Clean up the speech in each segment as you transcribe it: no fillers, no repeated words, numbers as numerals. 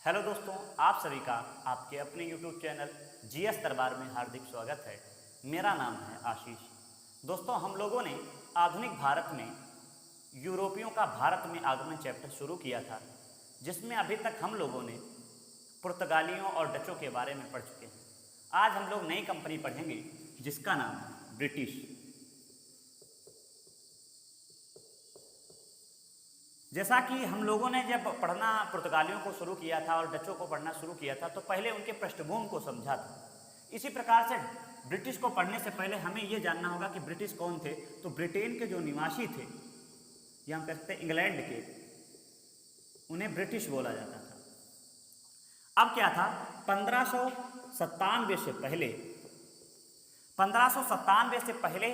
Hello दोस्तों, आप सभी का आपके अपने YouTube चैनल जीएस दरबार में हार्दिक स्वागत है। मेरा नाम है आशीष। दोस्तों, हम लोगों ने आधुनिक भारत में यूरोपियों का भारत में आगमन चैप्टर शुरू किया था, जिसमें अभी तक हम लोगों ने पुर्तगालियों और डचों के बारे में पढ़ चुके हैं। आज हम लोग नई कंपनी पढ़ेंगे जिसका नाम है ब्रिटिश। जैसा कि हम लोगों ने जब पढ़ना पुर्तगालियों को शुरू किया था और डचों को पढ़ना शुरू किया था, तो पहले उनके पृष्ठभूमि को समझा था। इसी प्रकार से ब्रिटिश को पढ़ने से पहले हमें यह जानना होगा कि ब्रिटिश कौन थे। तो ब्रिटेन के जो निवासी थे, या हम कहते हैं इंग्लैंड के, उन्हें ब्रिटिश बोला जाता था। अब क्या था, 1597 से पहले 1597 से पहले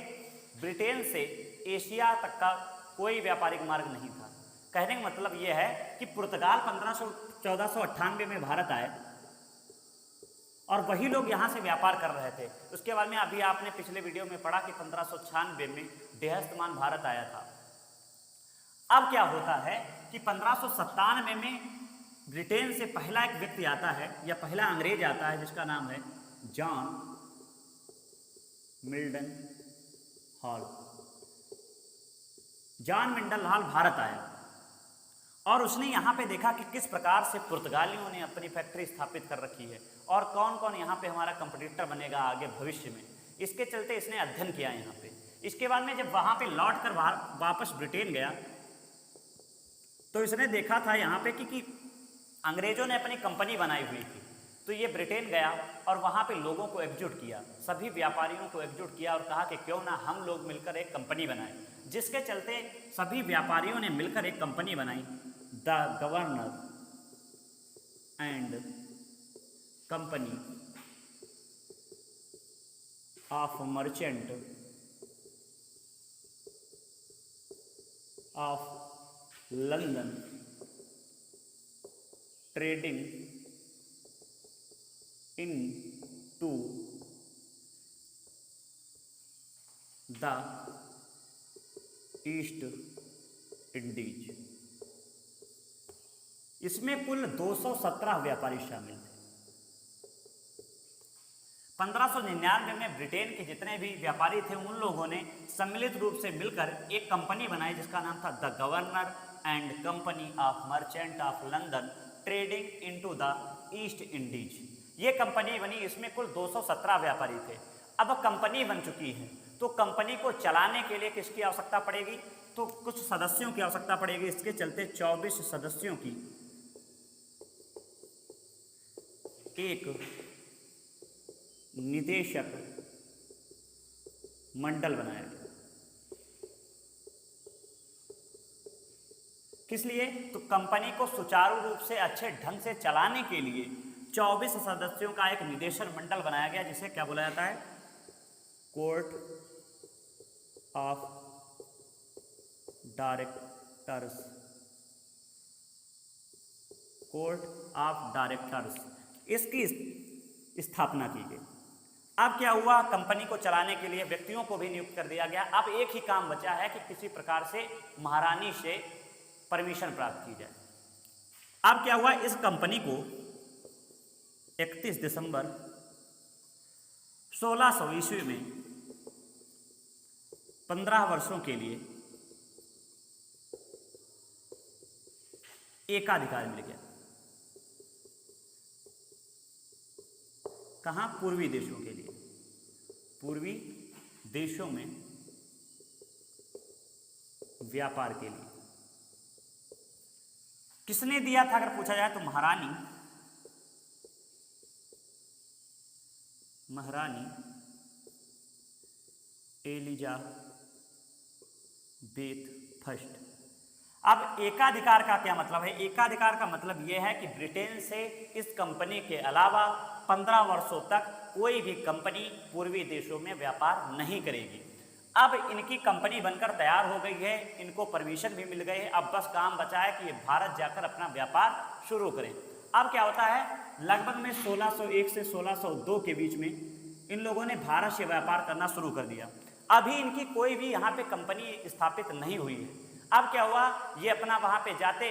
ब्रिटेन से एशिया तक का कोई व्यापारिक मार्ग नहीं था। कहने का मतलब यह है कि पुर्तगाल 1498 में भारत आए और वही लोग यहाँ से व्यापार कर रहे थे। उसके बाद में अभी आपने पिछले वीडियो में पढ़ा कि 1596 में देहस्तमान भारत आया था। अब क्या होता है कि 1597 में ब्रिटेन से पहला एक व्यक्ति आता है, या पहला अंग्रेज आता है, जिसका नाम है John Milton hall. John Milton hall Bharat आया और उसने यहाँ पे देखा कि किस प्रकार से पुर्तगालियों ने अपनी फैक्ट्री स्थापित कर रखी है और कौन कौन यहाँ पे हमारा कंपटीटर बनेगा आगे भविष्य में। इसके चलते इसने अध्ययन किया यहाँ पे। इसके बाद में जब वहाँ पे लौट कर वापस ब्रिटेन गया, तो इसने देखा था यहाँ पे कि अंग्रेजों ने अपनी कंपनी बनाई हुई थी। तो ये ब्रिटेन गया और वहाँ पे लोगों को एकजुट किया, सभी व्यापारियों को एकजुट किया और कहा कि क्यों ना हम लोग मिलकर एक कंपनी बनाएं। जिसके चलते सभी व्यापारियों ने मिलकर एक कंपनी बनाई, the governor and company of merchant of London trading into the East Indies. इसमें कुल 217 व्यापारी शामिल थे। 1599 में ब्रिटेन के जितने भी व्यापारी थे, उन लोगों ने सम्मिलित रूप से मिलकर एक कंपनी बनाई जिसका नाम था the governor and company of merchant of London trading into the East Indies. ये कंपनी बनी, इसमें कुल 217 व्यापारी थे। अब कंपनी बन चुकी है, तो कंपनी को चलाने के लिए किसकी आवश्यकता पड़ेगी, तो कुछ सदस्यों की आवश्यकता पड़ेगी। इसके चलते 24 सदस्यों की एक निदेशक मंडल बनाया गया। किस लिए, तो कंपनी को सुचारू रूप से अच्छे ढंग से चलाने के लिए 24 सदस्यों का एक निदेशक मंडल बनाया गया, जिसे क्या बोला जाता है, court of directors. Court of directors, इसकी स्थापना की गई। अब क्या हुआ, कंपनी को चलाने के लिए व्यक्तियों को भी नियुक्त कर दिया गया। अब एक ही काम बचा है कि किसी प्रकार से महारानी से परमिशन प्राप्त की जाए। अब क्या हुआ, इस कंपनी को 31 दिसंबर 1600 ईस्वी में 15 वर्षों के लिए एकाधिकार मिल गया। कहाँ, पूर्वी देशों के लिए, पूर्वी देशों में व्यापार के लिए। किसने दिया था अगर पूछा जाए तो महारानी एलिजाबेथ फर्स्ट। अब एकाधिकार का क्या मतलब है, एकाधिकार का मतलब यह है कि ब्रिटेन से इस कंपनी के अलावा 15 वर्षों तक कोई भी कंपनी पूर्वी देशों में व्यापार नहीं करेगी। अब इनकी कंपनी बनकर तैयार हो गई है, इनको परमिशन भी मिल गई है। अब बस काम बचा है कि ये भारत जाकर अपना व्यापार शुरू करें। अब क्या होता है, लगभग में 1601 से 1602 के बीच में इन लोगों ने भारत से व्यापार करना शुरू कर दिया। अभी इनकी कोई भी यहाँ पे कंपनी स्थापित नहीं हुई है। अब क्या हुआ, ये अपना वहाँ पे जाते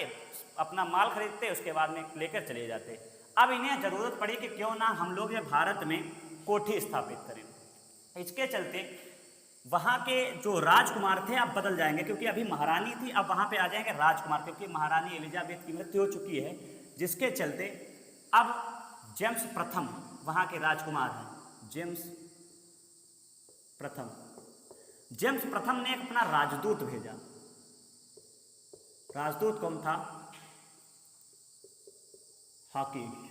अपना माल खरीदते, उसके बाद में लेकर चले जाते। अब इन्हें ज़रूरत पड़ी कि क्यों ना हम लोग ये भारत में कोठी स्थापित करें। इसके चलते वहाँ के जो राजकुमार थे अब बदल जाएंगे, क्योंकि अभी महारानी थी, अब वहाँ पे आ जाएंगे राजकुमार, क्योंकि महारानी एलिजाबेथ की मृत्यु हो चुकी है, जिसके चलते अब जेम्स प्रथम वहाँ के राजकुमार हैं। जेम्स प्रथम ने अपना राजदूत भेजा। राजदूत कौन था? हाकिंस।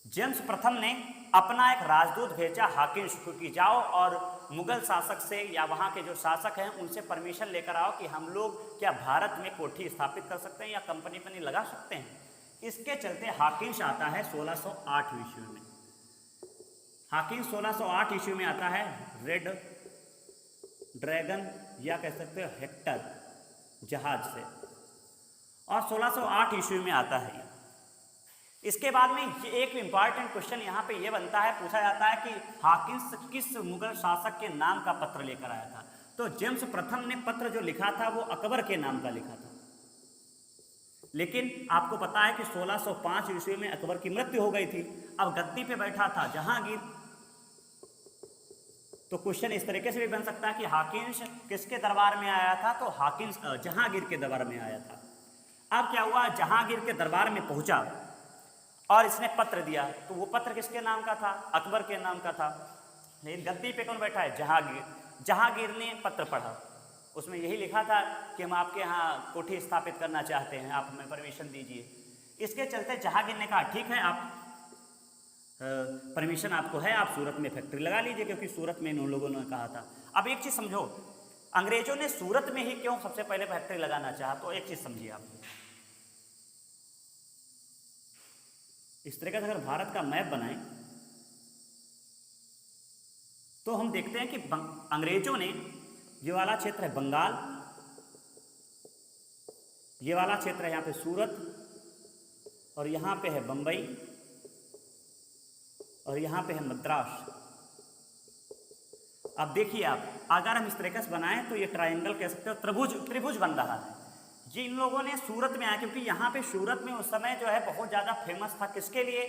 जेम्स प्रथम ने अपना एक राजदूत भेजा हाकिंस को कि जाओ और मुगल शासक से या वहाँ के जो शासक हैं उनसे परमिशन लेकर आओ कि हम लोग क्या भारत में कोठी स्थापित कर सकते हैं या कंपनी पनी लगा सकते हैं। इसके चलते हाकिंस आता है 1608 ईस्वी में। हाकिंस 1608 ईस्वी में आता है रेड ड्रैगन या कह सकते हो हेक्टर जहाज से, और 1608 ईस्वी में आता है। इसके बाद में ये एक इम्पॉर्टेंट क्वेश्चन यहाँ पे ये बनता है, पूछा जाता है कि हाकिंस किस मुगल शासक के नाम का पत्र लेकर आया था। तो जेम्स प्रथम ने पत्र जो लिखा था वो अकबर के नाम का लिखा था, लेकिन आपको पता है कि 1605 ईस्वी में अकबर की मृत्यु हो गई थी। अब गद्दी पे बैठा था जहांगीर। तो क्वेश्चन इस तरीके से भी बन सकता है कि हाकिंस किसके दरबार में आया था? तो हाकिंस जहांगीर के दरबार में आया था। अब क्या हुआ, जहांगीर के दरबार में पहुंचा और इसने पत्र दिया, तो वो पत्र किसके नाम का था? अकबर के नाम का था। लेकिन गद्दी पे कौन बैठा है? जहांगीर। जहांगीर ने पत्र पढ़ा, उसमें यही लिखा था कि हम आपके यहाँ कोठी स्थापित करना चाहते हैं, आप हमें परमिशन दीजिए। इसके चलते जहांगीर ने कहा ठीक है, आप परमिशन आपको है, आप सूरत में फैक्ट्री लगा लीजिए, क्योंकि सूरत में इन लोगों ने कहा था। अब एक चीज़ समझो, अंग्रेजों ने सूरत में ही क्यों सबसे पहले फैक्ट्री लगाना चाहा? तो एक चीज़ समझिए आप, इस तरह का अगर भारत का मैप बनाएं तो हम देखते हैं कि अंग्रेजों ने ये वाला क्षेत्र है बंगाल, ये वाला क्षेत्र है यहाँ पे सूरत, और यहाँ पे है बंबई, और यहाँ पे है मद्रास। अब देखिए आप, अगर हम इस तरीके से बनाएं तो ये ट्रायंगल कह सकते हो, त्रिभुज बन रहा है। ये इन लोगों ने सूरत में आया, क्योंकि यहाँ पे सूरत में उस समय जो है बहुत ज़्यादा फेमस था, किसके लिए?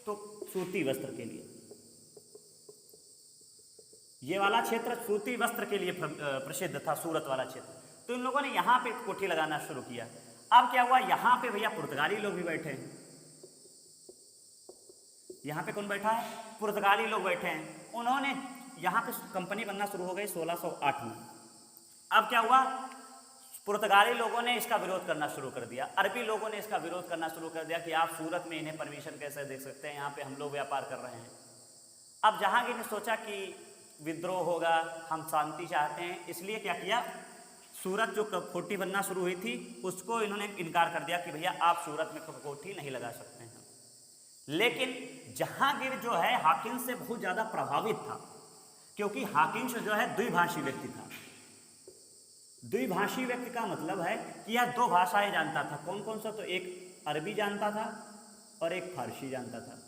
तो सूती वस्त्र के लिए। ये वाला क्षेत्र सूती वस्त्र के लिए प्रसिद्ध था, सूरत वाला क्षेत्र। तो इन लोगों ने यहाँ पे कोठी लगाना शुरू किया। अब क्या हुआ, यहाँ पे भैया पुर्तगाली लोग भी बैठे हैं। यहाँ पे कौन बैठा है? पुर्तगाली लोग बैठे हैं। उन्होंने यहाँ पे कंपनी बनना शुरू हो गई 1608 में। अब क्या हुआ, पुर्तगाली लोगों ने इसका विरोध करना शुरू कर दिया, अरबी लोगों ने इसका विरोध करना शुरू कर दिया कि आप सूरत में इन्हें परमिशन कैसे दे सकते हैं, यहाँ पे हम लोग व्यापार कर रहे हैं। अब जहांगीर ने सोचा कि विद्रोह होगा, हम शांति चाहते हैं, इसलिए क्या किया, सूरत जो कोठी बनना शुरू हुई थी उसको इन्होंने इनकार कर दिया कि भैया आप सूरत में कोठी नहीं लगा सकते हैं। लेकिन जहांगीर जो है हाकिंस से बहुत ज़्यादा प्रभावित था, क्योंकि हाकिंस जो है द्विभाषी व्यक्ति था। द्विभाषी व्यक्ति का मतलब है कि यह दो भाषाएं जानता था। कौन कौन सा? तो एक अरबी जानता था और एक फारसी जानता था।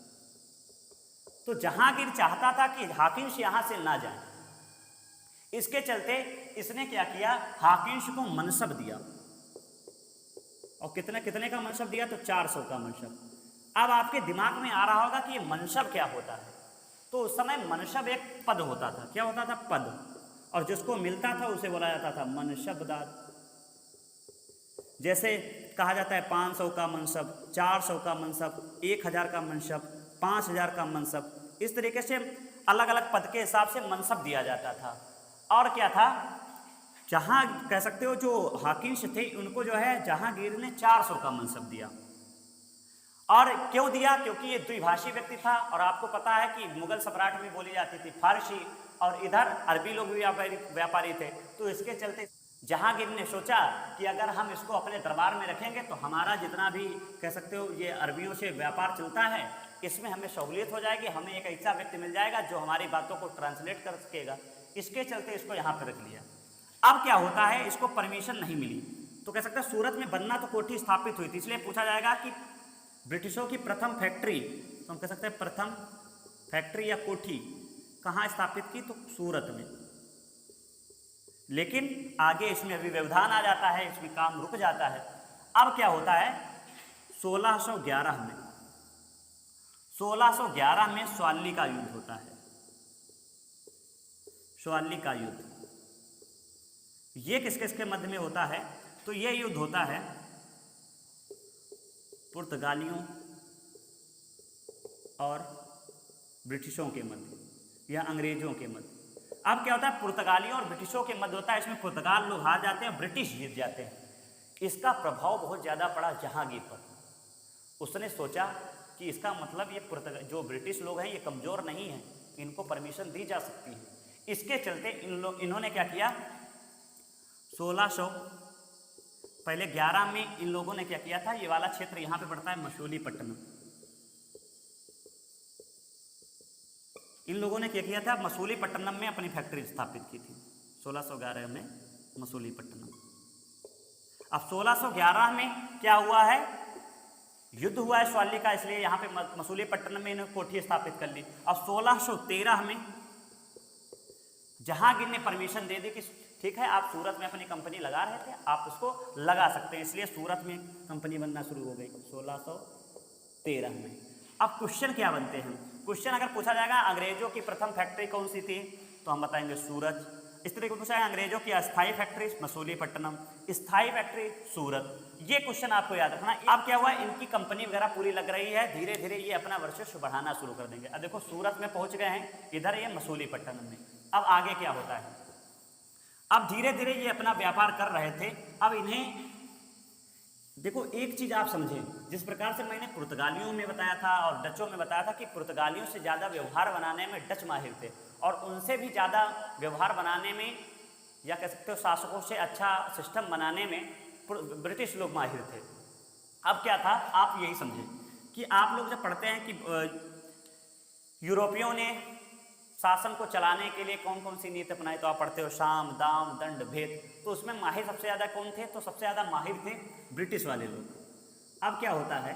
तो जहांगीर चाहता था कि हाकिंस यहाँ से ना जाए, इसके चलते इसने क्या किया, हाकिंस को मनसब दिया। और कितने का मनसब दिया? तो 400 का मनसब। अब आपके दिमाग में आ रहा होगा कि ये मनसब क्या होता है। तो उस समय मनसब एक पद होता था। क्या होता था? पद। और जिसको मिलता था उसे बोला जाता था मनसबदार। जैसे कहा जाता है 500 का मनसब, 400 का मनसब, 1000 का मनसब, 5000 का मनसब। इस तरीके से अलग अलग पद के हिसाब से मनसब दिया जाता था। और क्या था, जहां कह सकते हो जो हाकिंस थे उनको जो है जहांगीर ने 400 का मनसब दिया। और क्यों दिया? क्योंकि ये द्विभाषी व्यक्ति था, और आपको पता है कि मुगल सम्राट में बोली जाती थी फारसी, और इधर अरबी लोग भी व्यापारी थे। तो इसके चलते जहांगीर ने सोचा कि अगर हम इसको अपने दरबार में रखेंगे तो हमारा जितना भी कह सकते हो ये अरबियों से व्यापार चलता है, इसमें हमें सहूलियत हो जाएगी, हमें एक ऐसा व्यक्ति मिल जाएगा जो हमारी बातों को ट्रांसलेट कर सकेगा। इसके चलते इसको यहाँ पर रख लिया। अब क्या होता है, इसको परमिशन नहीं मिली, तो कह सकते हैं सूरत में बनना तो कोठी स्थापित हुई थी, इसलिए पूछा जाएगा कि ब्रिटिशों की प्रथम फैक्ट्री, तो हम कह सकते हैं प्रथम फैक्ट्री या कोठी कहाँ स्थापित की? तो सूरत में। लेकिन आगे इसमें अभी व्यवधान आ जाता है, इसमें काम रुक जाता है। अब क्या होता है 1611 में स्वाली का युद्ध होता है। स्वाली का युद्ध ये किस किस के मध्य में होता है? तो ये युद्ध होता है पुर्तगालियों और ब्रिटिशों के मध्य या अंग्रेजों के मध्य। अब क्या होता है पुर्तगालियों और ब्रिटिशों के मध्य होता है। इसमें पुर्तगाल लोग हार जाते हैं, ब्रिटिश जीत जाते हैं। इसका प्रभाव बहुत ज़्यादा पड़ा जहांगीर पर। उसने सोचा कि इसका मतलब ये जो ब्रिटिश लोग हैं ये कमज़ोर नहीं हैं, इनको परमिशन दी जा सकती है। इसके चलते इन्होंने क्या किया 1611 में इन लोगों ने क्या किया था, ये वाला क्षेत्र यहाँ पे पड़ता है मसूलीपट्टनम। इन लोगों ने क्या किया था मसूलीपट्टनम में अपनी फैक्ट्री स्थापित की थी 1611 में मसूलीपट्टनम। अब 1611 में क्या हुआ है, युद्ध हुआ है स्वाली का, इसलिए यहाँ पे मसूलीपट्टनम में इन्होंने कोठी स्थापित कर ली। अब 1613 में जहांगीर ने परमिशन दे दी कि ठीक है आप सूरत में अपनी कंपनी लगा रहे थे, आप उसको लगा सकते हैं, इसलिए सूरत में कंपनी बनना शुरू हो गई 1613 में। अब क्वेश्चन क्या बनते हैं, क्वेश्चन अगर पूछा जाएगा अंग्रेजों की प्रथम फैक्ट्री कौन सी थी तो हम बताएंगे सूरत। इस तरीके से पूछा जाएगा अंग्रेजों की अस्थायी फैक्ट्री मसूलीपट्टनम, स्थायी फैक्ट्री सूरत। ये क्वेश्चन आपको याद रखना। अब क्या हुआ इनकी कंपनी वगैरह पूरी लग रही है, धीरे धीरे ये अपना वर्चस्व बढ़ाना शुरू कर देंगे। अब देखो सूरत में पहुंच गए हैं, इधर ये मसूलीपट्टनम में। अब आगे क्या होता है, अब धीरे धीरे ये अपना व्यापार कर रहे थे। अब इन्हें देखो एक चीज आप समझें, जिस प्रकार से मैंने पुर्तगालियों में बताया था और डचों में बताया था कि पुर्तगालियों से ज़्यादा व्यवहार बनाने में डच माहिर थे और उनसे भी ज़्यादा व्यवहार बनाने में या कह सकते हो शासकों से अच्छा सिस्टम बनाने में ब्रिटिश लोग माहिर थे। अब क्या था आप यही समझें कि आप लोग जब पढ़ते हैं कि यूरोपियों ने शासन को चलाने के लिए कौन कौन सी नीति अपनाई, तो आप पढ़ते हो साम दाम दंड भेद। तो उसमें माहिर सबसे ज़्यादा कौन थे, तो सबसे ज़्यादा माहिर थे ब्रिटिश वाले लोग। अब क्या होता है